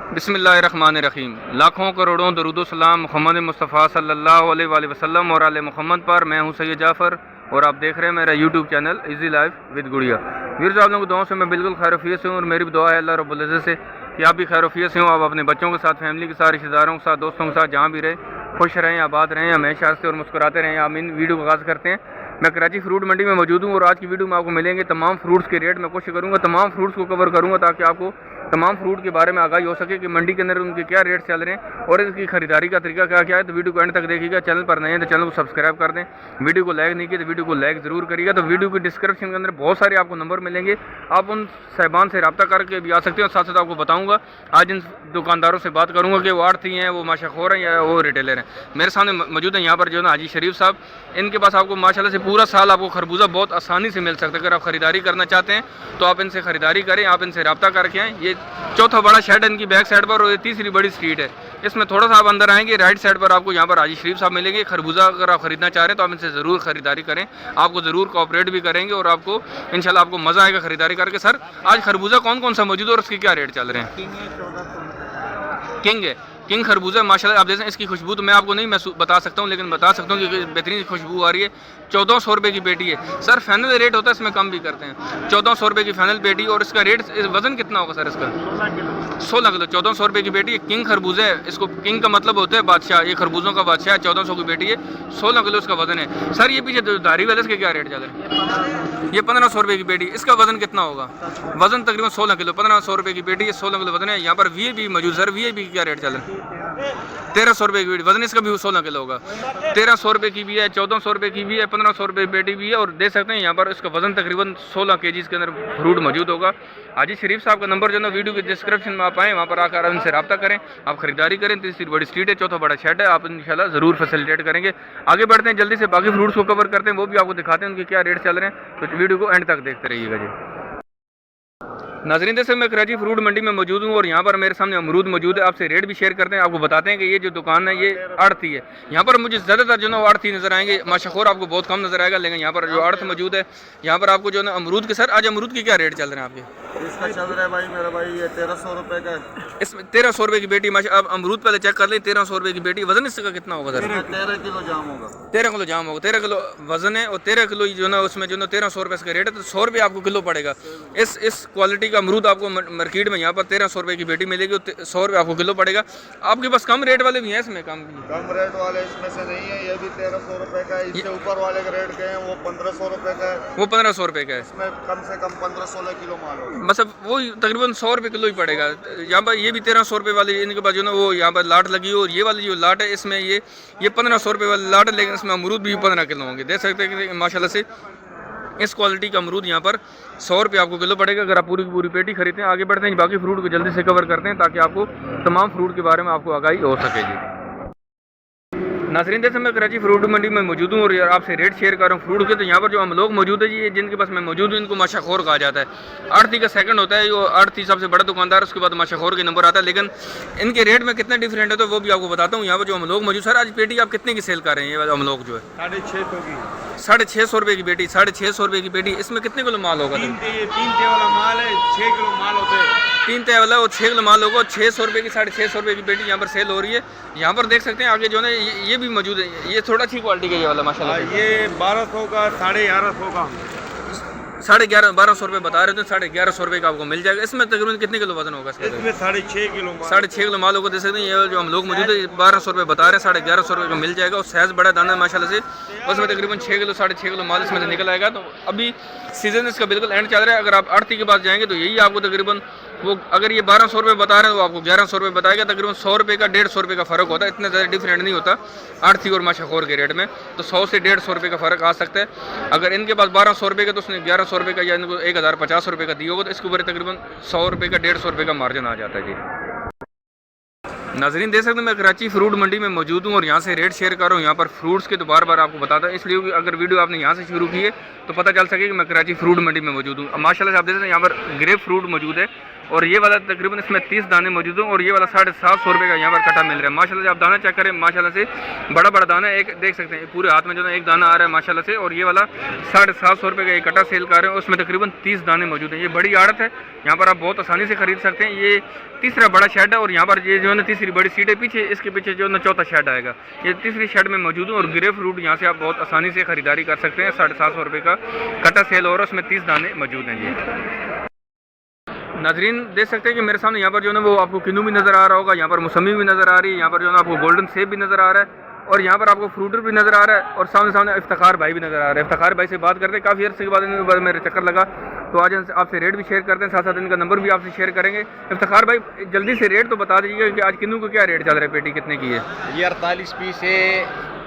बिस्मिल्लाहिर्रहमानिर्रहीम। लाखों करोड़ों दरूद सलाम मोहम्मद मुस्तफ़ा सल्लल्लाहु अलैहि वसल्लम और आले मोहम्मद पर। मैं हूं सैयद जाफ़र और आप देख रहे हैं मेरा YouTube channel easy life with गुड़िया। वीर आप लोगों की दुआओं से मैं बिल्कुल खैरियत से हूँ और मेरी भी दुआ है अल्लाह रब्बुल इज़्ज़त से कि आप भी खैरियत से हो। आप अपने बच्चों के साथ, फैमिली के साथ, रिश्तेदारों के साथ, दोस्तों के साथ जहाँ भी रहे खुश रहें, आबाद रहें, हमेशा हंसते और मुस्कुराते रहें। आमीन। वीडियो का आगाज़ करते हैं। मैं कराची फ्रूट मंडी में मौजूद हूँ और आज की वीडियो में आपको मिलेंगे तमाम फ्रूट्स के रेट। मैं कोशिश करूँगा तमाम फ्रूट्स को कवर करूँगा ताकि आपको तमाम फ्रूट के बारे में आगाही हो सके कि मंडी के अंदर उनके क्या रेट चल रहे हैं और इसकी खरीदारी का तरीका क्या क्या है। तो वीडियो को एंड तक देखिएगा। चैनल पर नए हैं तो चैनल को सब्सक्राइब कर दें। वीडियो को लाइक नहीं किया तो वीडियो को लाइक ज़रूर करिएगा। तो वीडियो के डिस्क्रिप्शन के अंदर बहुत सारे आपको नंबर मिलेंगे, आप उन साहिबान से रब्ता करके भी आ सकते हैं। साथ साथ आपको बताऊँगा आज इन दुकानदारों से बात करूँगा कि वो आड़ती हैं, वो माशाखोर हैं या वो रिटेलर हैं। मेरे सामने मौजूद है यहाँ पर जो है ना हाजी शरीफ साहब। इनके पास आपको माशाल्लाह से पूरा साल आपको खरबूजा बहुत आसानी से मिल सकता है। अगर आप ख़रीदारी करना चाहते हैं तो आप इनसे ख़रीदारी करें, आप इनसे रब्ता करके आएँ। ये चौथा बड़ा शेड है इनकी बैक साइड पर और ये तीसरी बड़ी स्ट्रीट है। इसमें थोड़ा सा आप अंदर आएंगे, राइट साइड पर आपको यहाँ पर हाजी शरीफ साहब मिलेंगे। खरबूजा अगर आप खरीदना चाह रहे हैं तो आप इनसे ज़रूर खरीदारी करें, आपको ज़रूर कोऑपरेट भी करेंगे और आपको इंशाल्लाह आपको मज़ा आएगा खरीदारी करके। सर आज खरबूजा कौन कौन सा मौजूद है और उसके क्या रेट चल रहे हैं? किंग है, किंग खरबूजा माशाल्लाह आप देखें। इसकी खुशबू तो मैं आपको नहीं बता सकता हूँ, लेकिन बता सकता हूँ कि बेहतरीन खुशबू आ रही है। 1400 रुपये की पेटी है सर। फाइनल रेट होता है, इसमें कम भी करते हैं। 1400 रुपये की फाइनल पेटी। और इसका रेट वजन कितना होगा सर इसका? 16 किलो। 1400 रुपये की पेटी है। किंग खरबूजा है। इसको किंग का मतलब होता है बादशाह। ये खरबूजों का बादशाह है। 1400 की पेटी है, 16 किलो इसका वजन है। सर ये पीछे धारी वाले इसके क्या रेट चल रहे हैं? ये 1500 रुपये की पेटी। इसका वजन कितना होगा? वजन तकरीबन 16 किलो। 1500 रुपये की पेटी है, 16 किलो वजन है। यहाँ पर वीआईपी मौजूद। सर वीआईपी की क्या रेट चल रहा है? 1300 रुपये की पेटी। वजन इसका भी 16 किलो होगा। 1300 रुपये की भी है, 1400 रुपये की भी है, 1500 रुपये की पेटी भी है। और देख सकते हैं यहाँ पर इसका वजन तकरीबन 16 kg के अंदर फ्रूट मौजूद होगा। हाजी शरीफ साहब का नंबर जो है वीडियो के डिस्क्रिप्शन में आप आएँ, वहाँ पर आकर उनसे रब्ता करें, आप खरीदारी करें। तीसरी बड़ी स्ट्रीट है, चौथा बड़ा शेड है। आप इंशाल्लाह ज़रूर फैसिलिटेट करेंगे। आगे बढ़ते हैं, जल्दी से बाकी फ्रूट्स को कवर करते हैं, वो भी आपको दिखाते हैं उनके क्या रेट चल रहे हैं। तो वीडियो को एंड तक देखते रहिएगा जी। नाज़रीन जैसे मैं कराची फ्रूट मंडी में मौजूद हूँ और यहाँ पर मेरे सामने अमरूद मौजूद है। आपसे रेट भी शेयर करते हैं, आपको बताते हैं कि ये जो दुकान है ये आड़ती है। यहाँ पर मुझे ज़्यादातर जो ना आड़ती नज़र आएंगे, माशाखोर आपको बहुत कम नज़र आएगा, लेकिन यहाँ पर जो आड़त मौजूद है यहाँ पर आपको जो ना अमरूद के। सर आज अमरूद के क्या रेट चल रहे हैं आपके? इसका चल रहा है भाई मेरा भाई ये 1300 रुपये का। इसमें 1300 रुपये की पेटी। माशा अब अमरूद पहले चेक कर लें। 1300 रुपये की पेटी। वजन इसका कितना होगा सर? 13 किलो जाम होगा। 13 किलो जाम होगा। 13 किलो वजन है और 13 किलो जो ना उसमें जो ना 1300 रुपये इसका रेट है। तो 100 रुपये आपको किलो पड़ेगा। इस क्वालिटी का अमरूद आपको मार्केट में यहाँ पर 1300 रुपये की पेटी मिलेगी, 100 रुपये आपको किलो पड़ेगा। आपके पास कम रेट वाले भी हैं इसमें? कम रेट वाले इसमें से नहीं है। ये भी 1300 रुपये का है। इससे ऊपर वाले का रेट गए हैं वो 1500 रुपये का है। वो 1500 रुपये का है। इसमें कम से कम 15-16 किलो माल होगा। बस अब वो तकरीबन 100 रुपये किलो ही पड़ेगा। यहाँ पर ये भी 1300 रुपये वाली इनके पास जो ना वो यहाँ पर लाट लगी हो। और ये वाली जो लाट है इसमें ये 1500 रुपये वाली लाट है, लेकिन इसमें अमरूद भी 15 किलो होंगे। देख सकते हैं कि माशाल्लाह से इस क्वालिटी का अमरूद यहाँ पर 100 रुपये आपको किलो पड़ेगा अगर आप पूरी की पूरी पेटी खरीदते हैं। आगे बढ़ते हैं, बाकी फ्रूट को जल्दी से कवर करते हैं ताकि आपको तमाम फ्रूट के बारे में आपको आगाही हो सके जी। नाज़रीन जैसे मैं कराची फ्रूट मंडी में मौजूद हूँ और आपसे रेट शेयर कर रहा हूँ फ्रूट के। तो यहाँ पर जो हम लोग मौजूद है जी, जिनके पास मैं मौजूद हूँ, इनको माशाखोर कहा जाता है। आड़ती का सेकंड होता है, जो आड़ती सबसे बड़ा दुकानदार, उसके बाद माशाखोर के नंबर आता है। लेकिन इनके रेट में कितना डिफरेंट है तो वो भी आपको बताता हूँ। यहाँ पर जो हम लोग मौजूद। सर आज पेटी आप कितने की सेल कर रहे हैं? ये हम लोग जो है 650 की। 650 रुपये की पेटी। 650 रुपये की पेटी। इसमें कितने किलो माल होगा? 3 ते वाला माल है, 6 किलो माल होता है। 3 तय वाला और 6 किलो माल होगा। 600 रुपये की 650 रुपये की पेटी यहाँ पर सेल हो रही है। यहाँ पर देख सकते हैं आगे जो है ये भी मौजूद है। ये थोड़ा अच्छी क्वालिटी का ये वाला माशाल्लाह। ये 1200 का, 1150 का। 1200 रुपये बता रहे थे। 1150 रुपये का आपको मिल जाएगा। इसमें तकरीबन कितने किलो वजन होगा? इसमें 6.5 किलो 6.5 किलो माल होगा। देख सकते हैं ये जो हम लोग मौजूद है 1200 रुपये बता रहे हैं। 1150 रुपये का मिल जाएगा। और साइज़ बड़ा दाना है माशाल्लाह से। उसमें तकरीबन 6 किलो 6.5 किलो माल इसमें से निकल आएगा। तो अभी सीज़न इसका बिल्कुल एंड चल रहा है। अगर आप आड़ती के पास जाएंगे तो यही आपको तकरीबन वो अगर ये 1200 रुपये बता रहे हैं तो आपको 1100 रुपये बताएगा। तकरीबन 100 रुपये का 150 रुपये का फ़र्क होता है। इतना ज़्यादा डिफरेंट नहीं होता आड़ती और माशाखोर के रेट में। तो 100 से 150 रुपये का फ़र्क आ सकता है। अगर इनके पास 1200 रुपये का तो उसने 1100 रुपये का या इनको 1050 रुपये का दिया होगा, तो इसके ऊपर तकरीबन 100 रुपये का 150 रुपये का मार्जिन आ जाता है जी। नाज़रीन देख सकते हैं मैं कराची फ्रूट मंडी में मौजूद हूँ और यहाँ से रेट शेयर कर रहा हूँ। यहाँ पर फ्रूट्स के तो बार बार आपको बताता है, इसलिए कि अगर वीडियो आपने यहाँ से शुरू की है तो पता चल सके कि मैं कराची फ्रूट मंडी में मौजूद हूँ। माशाल्लाह से आप देख सकते हैं यहाँ पर ग्रेप फ्रूट मौजूद है और ये वाला तकरीबन इसमें 30 दाने मौजूद हैं और ये वाला 750 रुपये का यहाँ पर कटा मिल रहा है। माशाल्लाह से आप दाना चेक करें, माशाल्लाह से बड़ा बड़ा दाना है, एक देख सकते हैं पूरे हाथ में जो है एक दाना आ रहा है माशाल्लाह से। और ये वाला 750 रुपये का ये कटा सेल कर रहे हैं, उसमें तकरीबन 30 दाने मौजूद हैं। ये बड़ी आड़त है, यहाँ पर आप बहुत आसानी से खरीद सकते हैं। ये तीसरा बड़ा शेड है और यहाँ पर ये जो है ना तीसरी बड़ी सीट है पीछे, इसके पीछे जो है ना चौथा शेड आएगा। ये तीसरी शेड में मौजूद है और ग्रे फ्रूट यहाँ से आप बहुत आसानी से खरीदारी कर सकते हैं। 750 रुपये का कटा सेल और उसमें 30 दाने मौजूद हैं जी। नाजरीन देख सकते हैं कि मेरे सामने यहाँ पर जो है ना वो आपको किन्नू भी नज़र आ रहा होगा, यहाँ पर मौसमी भी नज़र आ रही है, यहाँ पर जो है ना आपको गोल्डन सेब भी नज़र आ रहा है और यहाँ पर आपको फ्रूटर भी नज़र आ रहा है और सामने सामने इफ्तिखार भाई भी नज़र आ रहा है। इफ्तिखार भाई से बात करते हैं, काफ़ी अर्से के बाद इनके बाद मेरे चक्कर लगा तो आज आपसे रेट भी शेयर करते हैं, साथ साथ इनका नंबर भी आपसे शेयर करेंगे। इफ्तिखार भाई जल्दी से रेट तो बता दीजिएगा कि आज किन्नू को क्या रेट चल रहा है, पेटी कितने की है? ये 48 पीस है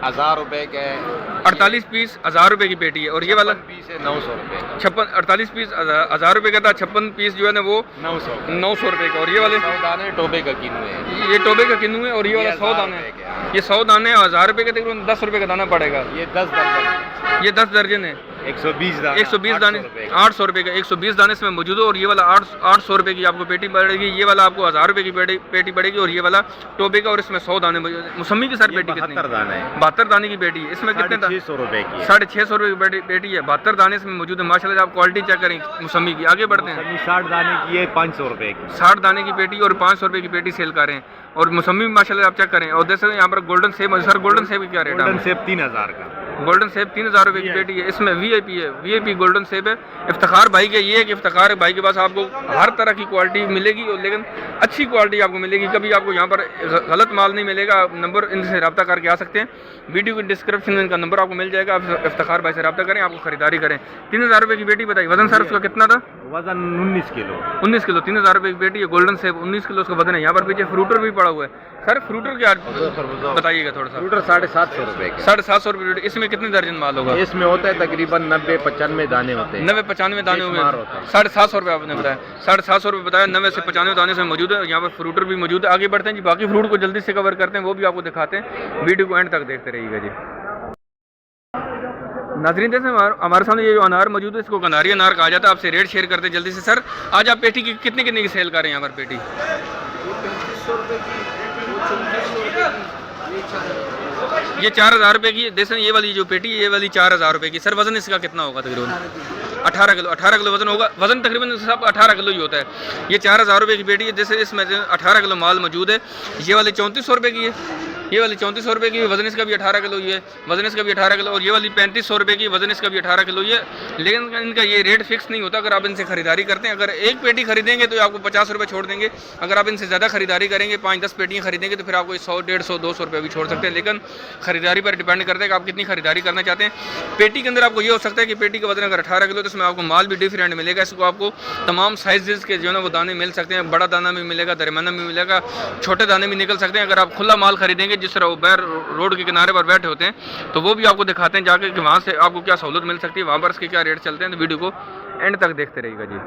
1000 रुपये का है। 48 पीस 1000 रुपये की पेटी है और ये वाला पीस है 900 रुपये का। 48 पीस 1000 रुपये का था, 56 पीस जो है ना वो 900 रुपये का। और ये वाले 100 दाने टोबे का किन्नू है, ये टोबे का किन्नू है और ये वाला 100 दाने है। ये 100 दाने 1000 रुपये के तकरीबन 10 रुपये का दाना पड़ेगा। ये 10 दर्जन, ये 10 दर्जन है, 120 दाने, 120 दाने 800 रुपये का, 120 दाने इसमें मौजूद है। और ये वाला 800 रुपये की आपको पेटी पड़ेगी, ये वाला आपको 1000 रुपये की पेटी पड़ेगी और ये वाला टोबे का और इसमें 100 दाने मौसमी की सर पेटी कितनी? 72 दाने है, 72 दाने की पेटी है। इसमें कितने? 600 रुपये की, 650 रुपये की पेटी है, 72 दाने इसमें मौजूद है। माशाल्लाह आप क्वालिटी चेक करें मौसमी की। आगे बढ़ते हैं, 60 दाने की है 500 रुपये की, 60 दाने की पेटी और 500 रुपये की पेटी सेल कर रहे हैं। और मौसमी माशाल्लाह आप चेक करें। और जैसे यहाँ पर गोल्डन सेब, सर गोल्डन सेब की क्या रेट है? गोल्डन सेब 3000 का, गोल्डन सेब 3000 रुपये की पेटी है। इसमें वीआईपी है, वीआईपी गोल्डन सेब है। इफ्तिखार भाई के ये है कि इफ्तिखार भाई के पास आपको हर तरह की क्वालिटी मिलेगी और लेकिन अच्छी क्वालिटी आपको मिलेगी, कभी आपको यहाँ पर गलत माल नहीं मिलेगा। नंबर इनसे रब्ता करके आ सकते हैं, वीडियो के डिस्क्रिप्शन में इनका नंबर आपको मिल जाएगा। आप इफ्तिखार भाई से रब्ता करें, आपको खरीदारी करें। 3000 रुपये की पेटी बताइए, वजन सर उसका कितना था? वजन 19 किलो। 19 किलो, 3000 रुपये की पेटी है। गोल्डन सेब 19 किलो उसका वजन है। यहाँ पर पीछे फ्रूटर भी पड़ा हुआ है। सर फ्रूटर क्या बताइएगा थोड़ा सा? फ्रूटर 750 रुपये का, 750 रुपये। इसमें कितने दर्जन माल होगा? इसमें होता है तकरीबन 90-95 दाने होते हैं। 90-95 दाने हो बेशुमार गए। होता है। 750 रुपये आपने बताया, 750 रुपये बताया। 90 से 95 दाने से मौजूद है। यहाँ पर फ्रूटर भी मौजूद है। आगे बढ़ते हैं जी, बाकी फ्रूट को जल्दी से कवर करते हैं, वो भी आपको दिखाते हैं। वीडियो को एंड तक देखते रहिएगा जी। नाज़रीन जैसे हमारे सामने ये जो अनार मौजूद है, इसको कनारी अनार कहा जाता है। आपसे रेट शेयर करते हैं जल्दी से। सर आज आप पेटी की कितने की सेल कर रहे हैं यहाँ पर पेटी? ये 4000 रुपये की। जैसे ये वाली जो पेटी है, ये वाली 4000 रुपये की। सर वजन इसका कितना होगा तकरीबन? 18 किलो। 18 किलो वजन होगा। वजन तकरीबन सब 18 किलो ही होता है। ये 4000 रुपये की पेटी है। जैसे इसमें 18 किलो माल मौजूद है। ये वाली 3400 रुपये की है, ये वाली 3400 रुपये की। वजन इसका भी 18 किलो ही है, वजन इसका भी 18 किलो। और ये वाली 3500 रुपये की, वजन इसका भी 18 किलो ही है। लेकिन इनका ये रेट फिक्स नहीं होता अगर आप इनसे खरीदारी करते हैं। अगर एक पेटी खरीदेंगे तो आपको 50 रुपये छोड़ देंगे। अगर आप इनसे ज़्यादा खरीदारी करेंगे, 5-10 पेटियाँ खरीदेंगे तो फिर आपको 100, 150, 200 रुपये भी छोड़ सकते हैं। लेकिन खरीदारी पर डिपेंड करता है कि आप कितनी खरीदारी करना चाहते हैं। पेटी के अंदर आपको ये हो सकता है कि पेटी का वजन अगर 18 किलो तो इसमें आपको माल भी डिफरेंट मिलेगा। इसको आपको तमाम साइजेस के जो है ना वो दाने मिल सकते हैं। बड़ा दाना भी मिलेगा, दरमियाना भी मिलेगा, छोटे दाने भी निकल सकते हैं। अगर आप खुला माल खरीदेंगे जिस तरह वो बैर रोड के किनारे पर बैठे होते हैं तो वो भी आपको दिखाते हैं जाके कि वहाँ से आपको क्या सहूलत मिल सकती है, वहाँ पर इसके क्या रेट चलते हैं। तो वीडियो को एंड तक देखते रहिएगा जी।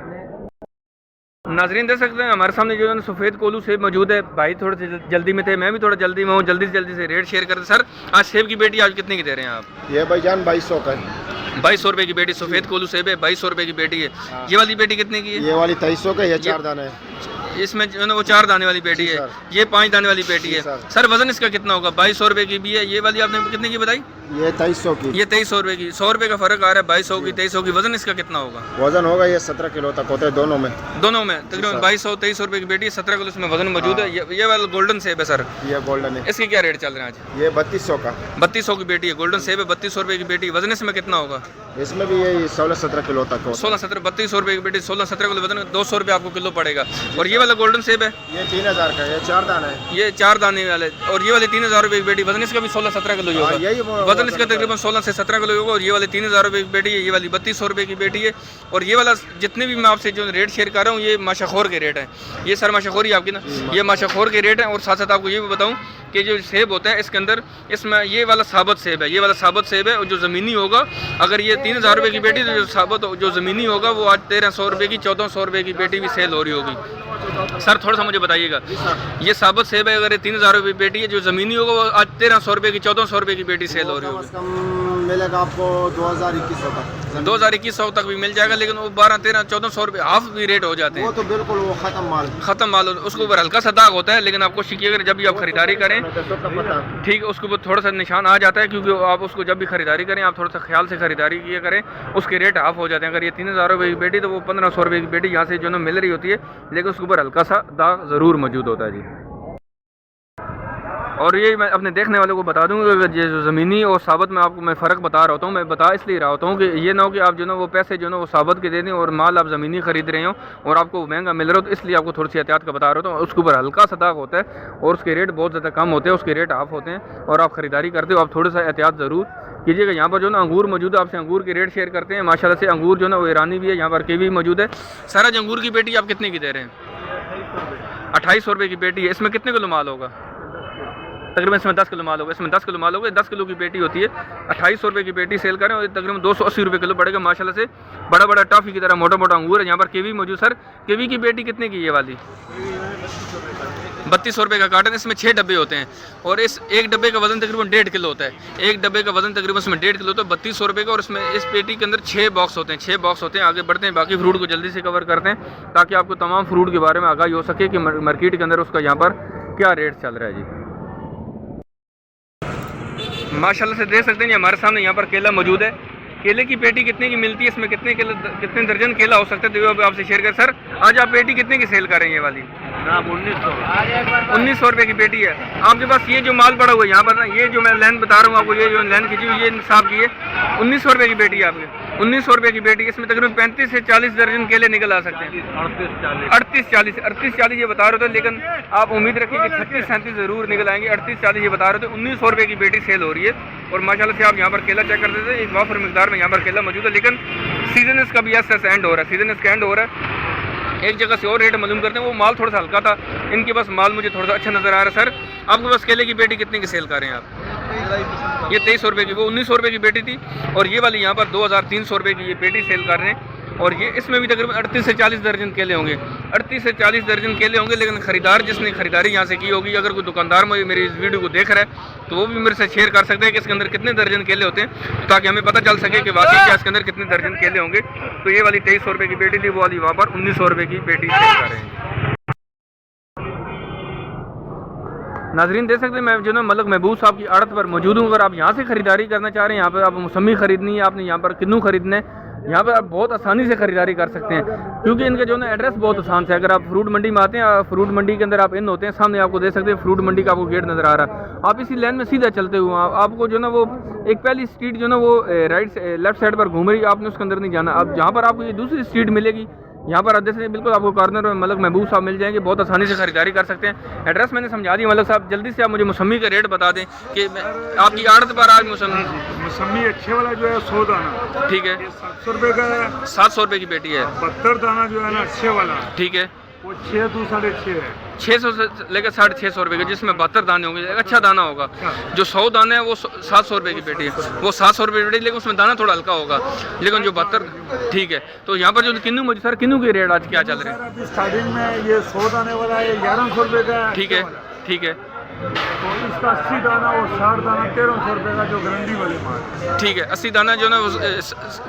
नाजरीन देख सकते हैं हमारे सामने जो है सफ़ेद कोलू सेब मौजूद है। भाई थोड़े से जल्दी में थे, मैं भी थोड़ा जल्दी में हूँ, जल्दी से रेट शेयर करते। सर आज सेब की पेटी आज कितने की दे रहे हैं आप? ये भाईजान 2200 का है। 2200 रुपये की पेटी सफ़ेद कोलू सेब है, 2200 रुपये की पेटी है। ये वाली पेटी कितने की है? ये वाली 2300 का, ये 4 दाने है। इसमें जो है ना वो 4 दाने वाली पेटी है, ये 5 दाने वाली पेटी है। सर वजन इसका कितना होगा? 2200 रुपये की भी है। ये वाली आपने कितने की बताई? ये 2300 की। ये 2300 रुपये की। 100 रुपये का फर्क आ रहा है, 2200 की 2300 की। वजन इसका कितना होगा? वजन होगा ये 17 किलो तक होता है दोनों में। दोनों में तकरीबन 2200-2300 रुपये की पेटी, 17 किलो इसमें वजन मौजूद है। ये वाला गोल्डन सेब है सर, ये गोल्डन है। इसके क्या रेट चल रहे हैं आज? ये 3200 का। 3200 की पेटी है, गोल्डन सेब है, 3200 रुपये की पेटी। वजन इसमें कितना होगा? इसमें भी ये 16-17 किलो तक होता है। 16-17, 3200 रुपये की पेटी, 16-17 किलो वजन, 200 रुपये आपको किलो पड़ेगा। और ये वाला गोल्डन सेब है, ये 3000 का, ये 4 दाना है। ये 4 दाने वाले। और ये वाले 3000 रुपये की पेटी, वजन इसका भी 16-17 किलो ही होगा। वजन इसका तकरीबन 16 से 17 किलो होगा। और ये वाले 3000 रुपये की पेटी है, ये वाली 3200 रुपये की पेटी है। और ये वाला जितने भी मैं आपसे जो रेट शेयर कर रहा हूँ ये माशाखोर के रेट हैं। ये सर माशाखोरी आपकी ना, ये माशाखोर के रेट हैं। और साथ साथ आपको ये भी बताऊँ कि जो सेब होता है इसके अंदर, इसमें ये वाला साबुत सेब है, ये वाला साबुत सेब है। और जो ज़मीनी होगा, अगर ये 3000 रुपये की पेटी, तो जो साबुत जो ज़मीनी होगा वो आज 1300 रुपये की, 1400 रुपये की पेटी भी सेल हो रही होगी। सर थोड़ा सा मुझे बताइएगा, ये साबुत सेब है, अगर ये 3000 रुपये की पेटी है, जो ज़मीनी होगा वो आज 1300 रुपये की, 1400 रुपये की पेटी सेल हो रही होगी। मिलेगा आपको 2100 तक। 2100 तक भी मिल जाएगा, लेकिन वो 1200-1300-1400 रुपये हाफ भी रेट हो जाते वो हैं। तो बिल्कुल वो ख़त्म माल। ख़त्म माल उसके ऊपर हल्का सा दाग होता है, लेकिन आप कोशिश कीजिएगा जब भी आप खरीदारी करें, ठीक है, उसके ऊपर थोड़ा सा निशान आ जाता है, क्योंकि आप उसको जब भी खरीदारी करें आप थोड़ा सा ख्याल से खरीदारी किया करें, उसके रेट हाफ हो जाते हैं। अगर ये 3000 रुपये की पेटी तो वो 1500 रुपये की पेटी यहाँ से जो ना मिल रही होती है, लेकिन उसके ऊपर हल्का सा दाग ज़रूर मौजूद होता है जी। और ये मैं अपने देखने वालों को बता दूंगा कि ये जो ज़मीनी और साबत में आपको मैं फ़र्क बता रहा होता हूँ, मैं बता इसलिए रहा होता हूँ कि ये ना हो कि आप जो ना वो पैसे जो ना वो साबत के दे दें और माल आप ज़मीनी ख़रीद रहे हो और आपको महंगा मिल रहा हो, तो इसलिए आपको थोड़ी सी एहतियात का बता रहा होता हूँ। उसके ऊपर हल्का सा दाग होता है और उसके रेट बहुत ज़्यादा कम होते हैं, उसके रेट हाफ होते हैं और आप ख़रीदारी करते हो, आप थोड़ा सा एहतियात ज़रूर कीजिएगा। यहाँ पर जो ना अंगूर मौजूद है, आपसे अंगूर के रेट शेयर करते हैं। माशाल्लाह से अंगूर जो ना वो ईरानी भी है, यहाँ पर कीवी मौजूद है। सारा अंगूर की पेटी आप कितने की दे रहे हैं? 2800 रुपये की पेटी है। इसमें कितने किलो माल होगा? तकरीबन इसमें 10 किलो माल होगा। इसमें 10 किलो माल होगा। 10 किलो की पेटी होती है, 2800 रुपये की पेटी सेल करें और तकरीबन 280 रुपये किलो पड़ेगा। माशाल्लाह से बड़ा बड़ा टॉफ़ी की तरह मोटा मोटा अंगूर है। यहाँ पर कीवी मौजूद। सर कीवी की पेटी कितने की ये वाली? 3200 रुपये का कार्टन। इसमें 6 डब्बे होते हैं और इस एक डब्बे का वजन तकरीबन 1.5 किलो होता है। एक डब्बे का वजन तकरीबन इसमें 1.5 किलो होता है। 3200 रुपये का। और इसमें इस पेटी के अंदर 6 बॉक्स होते हैं। 6 बॉक्स होते हैं। आगे बढ़ते हैं, बाकी फ्रूट को जल्दी से कवर करते हैं ताकि आपको तमाम फ्रूट के बारे में आगाही हो सके कि मार्केट के अंदर उसका यहाँ पर क्या रेट चल रहा है जी। माशाल्लाह से देख सकते हैं हमारे सामने यहाँ पर केला मौजूद है। केले की पेटी कितने की मिलती है? इसमें कितने दर्जन केला हो सकता है, तो आपसे शेयर कर। सर आज आप पेटी कितने की सेल कर रहे हैं? ये वाली 1900 रुपये की पेटी है। आपके पास ये जो माल पड़ा हुआ है यहाँ पर ना, ये जो मैं लाइन बता रहा हूँ आपको, ये जो लाइन खींची हुई, ये साफ की है 1900 रुपये की पेटी है आपकी। 1900 रुपये की पेटी। इसमें तकरीबन 35 से 40 दर्जन केले निकल आ सकते हैं। 38-40 ये बता रहे थे, लेकिन आप उम्मीद रखिए कि 36-37 ज़रूर निकल आएंगे। 38-40 ये बता रहे थे। 1900 रुपये की पेटी सेल हो रही है। और माशाल्लाह से आप यहाँ पर केला चेक करते थे, एक वाफर मिकदार में यहाँ पर केला मौजूद है। लेकिन सीजन इसका भी ऐसा एंड हो रहा है, सीजन इसका एंड हो रहा है। एक जगह से और रेट मालूम करते हैं, वो माल थोड़ा सा हल्का था, इनके पास माल मुझे थोड़ा सा अच्छा नज़र आ रहा है। सर आपके पास केले की पेटी कितने की सेल कर रहे हैं आप? ये 2300 रुपये की, वो 1900 रुपये की पेटी थी। और ये वाली यहाँ पर 2300 रुपये की ये पेटी सेल कर रहे हैं। और ये इसमें भी तकरीबन 38 से 40 दर्जन केले होंगे। 38 से 40 दर्जन केले होंगे। लेकिन ख़रीदार जिसने खरीदारी यहाँ से की होगी, अगर कोई दुकानदार मेरी इस वीडियो को देख रहा है तो वो भी मेरे से शेयर कर सकते हैं कि इसके अंदर कितने दर्जन केले होते हैं, ताकि हमें पता चल सके कि वाकई क्या इसके अंदर कितने दर्जन केले होंगे। तो ये वाली 2300 रुपये की पेटी थी, वो वाली वहाँ पर 1900 रुपये की पेटी सेल कर रहे हैं। नाजरीन देख सकते हैं, मैं जो ना मलक महबूब साहब की आड़त पर मौजूद हूँ। अगर आप यहाँ से ख़रीदारी करना चाह रहे हैं, यहाँ पर आप मौसमी ख़रीदनी है, आपने यहाँ पर किन्नू ख़रीदना है, यहाँ पर आप बहुत आसानी से ख़रीदारी कर सकते हैं, क्योंकि इनका जो ना एड्रेस बहुत आसान से है। अगर आप फ्रूट मंडी में आते हैं, फ्रूट मंडी के अंदर आप इन होते हैं, सामने आपको देख सकते हैं फ्रूट मंडी का आपको गेट नज़र आ रहा है। आप इसी लाइन में सीधा चलते हुए आपको जो ना वो एक पहली स्ट्रीट जो ना वो लेफ्ट साइड पर घूम रही है, आपने उसके अंदर नहीं जाना। अब जहाँ पर आपको ये दूसरी स्ट्रीट मिलेगी, यहाँ पर जैसे बिल्कुल आपको कॉर्नर में मलक महबूब साहब मिल जाएंगे, बहुत आसानी से खरीदारी कर सकते हैं। एड्रेस मैंने समझा दिया। मलक साहब जल्दी से आप मुझे मौसमी का रेट बता दें कि आपकी आड़त पर आज मौसमी अच्छे वाला जो है 100 दाना, ठीक है, 700 रुपये का है। 700 रुपये की पेटी है। 72 दाना जो है ना अच्छे वाला, ठीक है, वो 6 to 6.5 है। 600 से लेकर 650 रुपये के, जिसमें 72 दाने होंगे, एक अच्छा दाना होगा। जो 100 दाने हैं वो 700 रुपये की पेटी है, वो 700 रुपये की पेटी, लेकिन उसमें दाना थोड़ा हल्का होगा। लेकिन जो 72, ठीक है। तो यहाँ पर जो किन्नू मुझे सर किन्नू के रेट आज क्या चल रहे हैं? अभी स्टार्टिंग में ये 100 दाने वाला है 1100 रुपये का है। ठीक है, ठीक है, तो इसका 80 दाना और 60 दाना 1300 रुपये का, जो गारंटी वाले माल। ठीक है। 80 दाना जो ना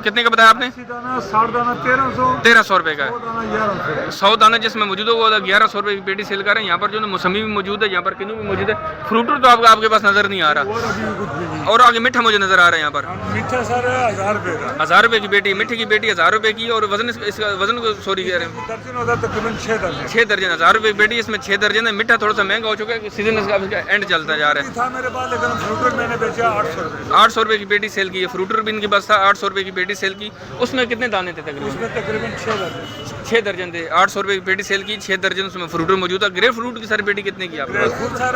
कितने का बताया आपने? 80 दाना 60 दाना 1300 रुपये का है। 100 दाना 1100। 100 दाना जिसमें मौजूद है वो 1100 रुपये की पेटी सेल कर रहे हैं। यहाँ पर जो ना मौसमी भी मौजूद है, यहाँ पर किन्नू भी मौजूद है। फ्रूटर तो आपके पास नज़र नहीं आ रहा, और अभी भी कुछ भी नहीं। और आगे मीठा मुझे नज़र आ रहा है। यहाँ पर मीठा सर 1000 रुपये का, 1000 रुपये की पेटी, मीठे की पेटी 1000 रुपये की। और वजन इसका वजन को सॉरी कह रहे हैं दर्जन होता है तकरीबन 6 दर्जन। 6 दर्जन, 1000 रुपये की पेटी, इसमें 6 दर्जन है। मीठा थोड़ा सा महंगा हो चुका है, सीजन इसका एंड चलता जा रहा है। था मेरे पास, लेकिन फ्रूटर मैंने बेचा 800 रुपये। 800 रुपये की पेटी सेल की है। फ्रूटर भी इनके पास था, 800 रुपये की पेटी सेल की। उसमें कितने दाने थे तकरीबन? उसमें तकरीबन 6 दर्जन। 6 दर्जन थे। 800 रुपये की पेटी सेल की, 6 दर्जन उसमें फ्रूटर मौजूद था। ग्रे फ्रूट की सर पेटी कितने की आपके पास? फ्रूट सर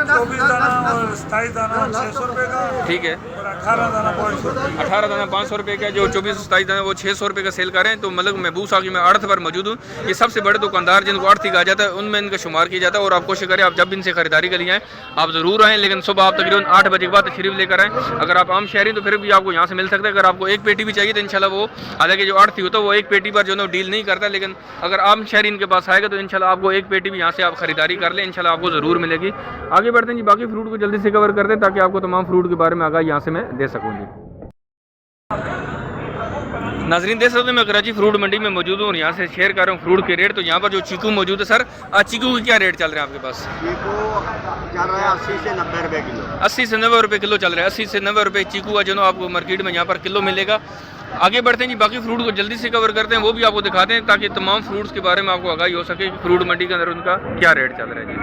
24 दाना और 27 दाना 600 रुपये का, ठीक है। और 18 दाना 500 रुपये। 18 दाना 500 रुपये का, जो 24-27 दाना वो 600 रुपये का सेल कर रहे हैं। तो मतलब महबूब साहब की मैं आड़त पर मौजूद हूँ। ये सबसे बड़े दुकानदार जिनको आड़ती कहा जाता है, उनमें इनका शुमार किया जाता है। और आप कोशिश करें, आप जब भी इनसे खरीदारी के लिए आएँ आप ज़रूर आएँ, लेकिन सुबह आप तकरीबन 8 बजे के बाद तशरीफ लेकर आएँ। अगर आप आम शहरी तो फिर भी आपको यहाँ से मिल सकता है। अगर आपको एक पेटी भी चाहिए तो इंशाल्लाह वो, हालांकि जो आड़ती होता है वो एक पेटी पर जो है डील नहीं करता, लेकिन अगर आम शहरी इनके पास आएगा तो इंशाल्लाह आपको एक पेटी भी यहाँ से आप खरीदारी कर लें, इंशाल्लाह आपको ज़रूर मिलेगी। आगे बढ़ते हैं जी, बाकी फ्रूट को जल्दी से कवर करते हैं ताकि आपको तमाम फ्रूट के बारे में आगाही यहाँ से मैं दे सकूँ जी। नाजरीन देख सकते हैं मैं कराची फ्रूट मंडी में मौजूद हूँ और यहाँ से शेयर कर रहा हूँ फ्रूट के रेट। तो यहाँ पर जो चीकू मौजूद है सर, आज चीकू के क्या रेट चल रहे हैं आपके पास? चीकू चल रहा है 80 से 90 रुपए किलो। 80 से 90 रुपये किलो चल रहा है। 80 से 90 रुपये चीकू है जो ना आपको मार्केट में यहाँ पर किलो मिलेगा। आगे बढ़ते हैं जी, बाकी फ्रूट को जल्दी से कवर करते हैं, वो भी आपको दिखाते हैं ताकि तमाम फ्रूट्स के बारे में आपको आगाही हो सके कि फ्रूट मंडी के अंदर उनका क्या रेट चल रहा है जी।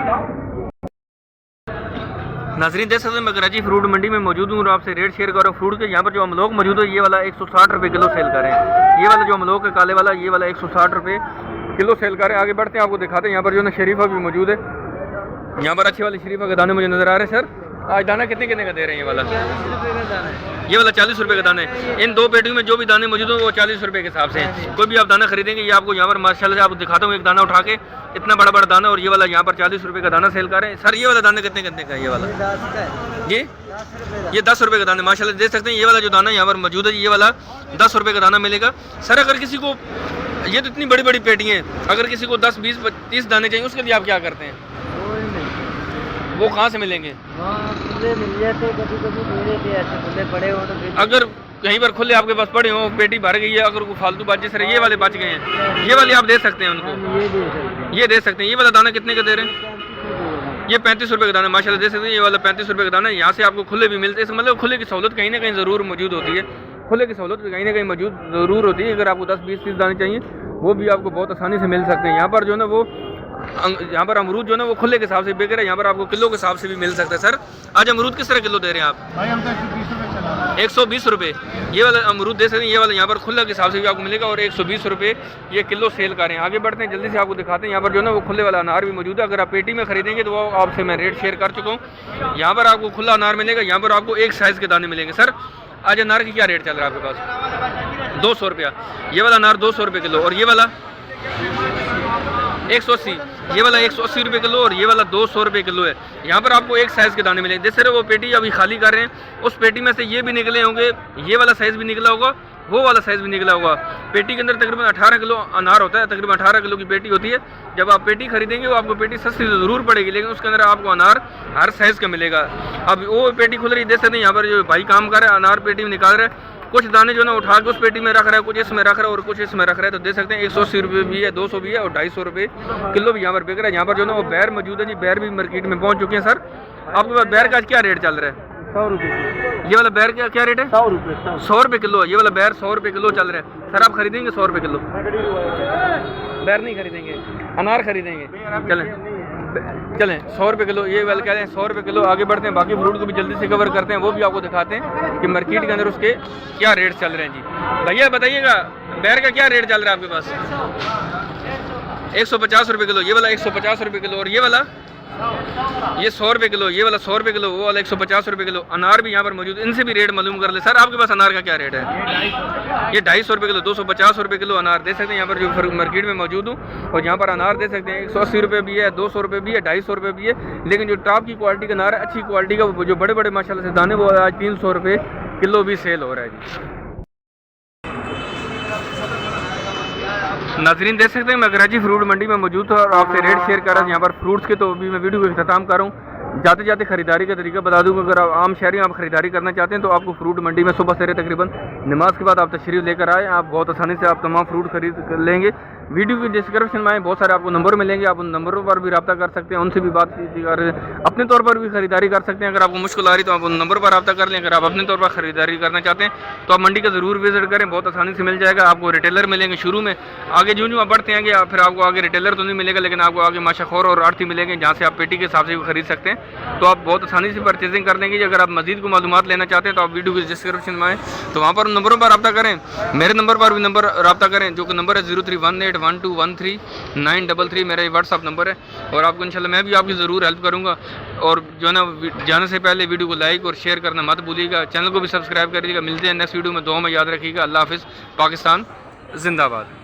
नाजरीन देख सकते हैं मैं कराची फ्रूट मंडी में मौजूद हूँ और आपसे रेट शेयर कर रहा हूँ फ्रूट के। यहाँ पर जो अमलोक मौजूद है ये वाला 160 रुपये किलो सेल कर रहे हैं। ये वाला जो अमलोक है काले वाला, ये वाला 160 रुपये किलो सेल कर रहे हैं। आगे बढ़ते हैं, आपको दिखाते हैं यहाँ पर जो ना शरीफा भी मौजूद है। यहाँ पर अच्छे वाले शरीफा के दाने मुझे नज़र आ रहे हैं। सर आज दाना कितने कितने का दे रहे हैं? ये वाला 40 रुपये का दाना है। इन दो पेटियों में जो भी दाने मौजूद हो वो 40 रुपये के हिसाब से हैं। कोई भी आप दाना खरीदेंगे, ये आपको यहाँ पर माशाल्लाह से आपको दिखाता हूँ एक दाना उठा के, इतना बड़ा बड़ा दाना, और ये वाला यहाँ पर 40 रुपये का दाना सेल कर रहे हैं। सर ये वाला दाना कितने कितने का है? ये वाला ये 10 रुपये का दाना माशाल्लाह देख सकते हैं। ये वाला जो दाना यहाँ पर मौजूद है ये वाला 10 रुपये का दाना मिलेगा। सर अगर किसी को, ये तो इतनी बड़ी बड़ी पेटी हैं, अगर किसी को 10, 20, 30 दाने चाहिए उसके लिए आप क्या करते हैं? वो कहाँ से मिलेंगे? अगर कहीं पर खुले आपके पास पड़े हो, पेटी भर गई है, अगर वो फालतू बात जैसे ये वाले बच गए हैं, ये वाले आप दे सकते हैं उनको, ये दे सकते हैं। ये वाला दाना कितने का दे रहे हैं? ये 35 रुपये का दाना माशाल्लाह दे सकते हैं। ये वाला 35 रुपये का दाना है। यहाँ से आपको खुले भी मिलते हैं, मतलब खुले की सहूलत कहीं ना कहीं ज़रूर मौजूद होती है। खुले की सहूलत कहीं ना कहीं मौजूद ज़रूर होती है। अगर आपको 10, 20, 30 दाने चाहिए वो भी आपको बहुत आसानी से मिल सकते हैं। यहाँ पर जो ना वो यहाँ पर अमरूद जो ना वो खुले के हिसाब से बिक रहा है, यहाँ पर आपको किलो के हिसाब से भी मिल सकता है। सर आज अमरूद किस तरह किलो दे रहे हैं आप? भाई हम तो 120 रुपये चला 120 रुपये ये वाला अमरूद दे सकते हैं। ये वाला यहाँ पर खुले के हिसाब से भी आपको मिलेगा और 120 रुपये ये किलो सेल कर रहे हैं। आगे बढ़ते हैं, जल्दी से आपको दिखाते हैं। यहाँ पर जो ना वो खुले वाला अनार भी मौजूद है। अगर आप पेटी में खरीदेंगे तो वो आपसे मैं रेट शेयर कर चुका हूँ। यहाँ पर आपको खुला अनार मिलेगा। यहाँ पर आपको एक साइज़ के दाने मिलेंगे। सर आज अनार की क्या रेट चल रहा है आपके पास? 200 रुपया ये वाला अनार 200 रुपये किलो, और ये वाला 180, ये वाला 180 रुपये किलो, और ये वाला 200 रुपये किलो है। यहाँ पर आपको एक साइज़ के दाने मिलेंगे। जैसे वो पेटी अभी खाली कर रहे हैं, उस पेटी में से ये भी निकले होंगे, ये वाला साइज़ भी निकला होगा, वो वाला साइज़ भी निकला होगा। पेटी के अंदर तकरीबन 18 किलो अनार होता है, तकरीबन 18 किलो की पेटी होती है। जब आप पेटी खरीदेंगे वो आपको पेटी सस्ती तो ज़रूर पड़ेगी, लेकिन उसके अंदर आपको अनार हर साइज़ का मिलेगा। अब वो पेटी खुल रही, देख सकते हैं यहाँ पर जो भाई काम कर रहा है अनार पेटी में निकाल रहा है। कुछ दाने जो ना उठा के उस पेटी में रख रहा है, कुछ इसमें रख रहा है और कुछ इसमें रख रहा है। तो दे सकते हैं 180 रुपये भी है, 200 भी है और 250 रुपये किलो भी यहाँ पर बिक रहा है। यहाँ पर जो ना वो बैर मौजूद है जी, बैर भी मार्केट में पहुँच चुके हैं। सर आपके पास बैर का आज क्या रेट चल रहा है? 100 रुपये। ये वाला बैर का क्या रेट है? 100 रुपये। 100 रुपये किलो। ये वाला बैर 100 रुपये किलो चल रहा है। सर आप खरीदेंगे 100 रुपये किलो? बैर नहीं खरीदेंगे, अनार खरीदेंगे। चलें 100 रुपये किलो ये वाला कह रहे हैं 100 रुपये किलो। आगे बढ़ते हैं, बाकी फ्रूट को भी जल्दी से कवर करते हैं, वो भी आपको दिखाते हैं कि मार्केट के अंदर उसके क्या रेट चल रहे हैं जी। भैया बताइएगा बैर का क्या रेट चल रहा है आपके पास? 150 रुपये किलो। ये वाला 150 रुपये किलो, और ये वाला ये 100 रुपये किलो। ये वाला 100 रुपये किलो, वो वाला 150 रुपये किलो। अनार भी यहाँ पर मौजूद, इनसे भी रेट मालूम कर ले। सर आपके पास अनार का क्या रेट है? ये 250 रुपये किलो, 250 रुपये किलो अनार दे सकते हैं। यहाँ पर जो मार्केट में मौजूद हूँ, और यहाँ पर अनार दे सकते हैं 180 रुपये भी है, 200 रुपये भी है, 250 रुपये भी है। लेकिन जो टॉप की क्वालिटी का अनार है, अच्छी क्वालिटी का, जो बड़े बड़े माशाल्लाह से दाने, वो आज 300 रुपये किलो भी सेल हो रहा है जी। नाजरीन देख सकते हैं मैं कराची फ्रूट मंडी में मौजूद था और आपसे रेट शेयर कर रहा हूँ यहाँ पर फ्रूट्स के। तो अभी मैं वीडियो को अख्ताम कर रहा हूँ। जाते जाते खरीदारी का तरीका बता दूँ। अगर आप आम शहरी आप खरीदारी करना चाहते हैं तो आपको फ्रूट मंडी में सुबह सवेरे तकरीबन नमाज के बाद आप तशरीफ़ लेकर आए, आप बहुत आसानी से आप तमाम फ्रूट खरीद लेंगे। वीडियो की डिस्क्रिप्शन में बहुत सारे आपको नंबर मिलेंगे, आप उन नंबरों पर भी रब्ता कर सकते हैं, उनसे भी बात कर अपने तौर पर भी खरीदारी कर सकते हैं। अगर आपको मुश्किल आ रही तो आप उन नंबर पर रब्ता कर लें। अगर आप अपने तौर पर खरीदारी करना चाहते हैं तो आप मंडी का ज़रूर विजिट करें, बहुत आसानी से मिल जाएगा। आपको रिटेलर मिलेंगे शुरू में, आगे जो आप बढ़ते हैं फिर आपको आगे रिटेलर तो नहीं मिलेगा, लेकिन आपको आगे माशाखोर और आड़ती मिलेंगे जहाँ से आप पेटी के हिसाब से भी खरीद सकते हैं। तो आप बहुत आसानी से परचेजिंग कर लेंगे। अगर आप मजीद को मालूमात लेना चाहते हैं तो आप वीडियो की डिस्क्रिप्शन में आएँ तो वहाँ पर नंबरों पर रब्ता करें। मेरे नंबर पर भी नंबर रब्ता करें, जो कि नंबर है 03181213 मेरा ये व्हाट्सअप नंबर है। और आपको इंशाल्लाह मैं भी आपकी ज़रूर हेल्प करूँगा। और जो है ना जाने से पहले वीडियो को लाइक और शेयर करना मत भूलिएगा, चैनल को भी सब्सक्राइब करिएगा। मिलते हैं नेक्स्ट वीडियो में, दुआ में याद रखिएगा। अल्लाह हाफिज़। पाकिस्तान जिंदाबाद।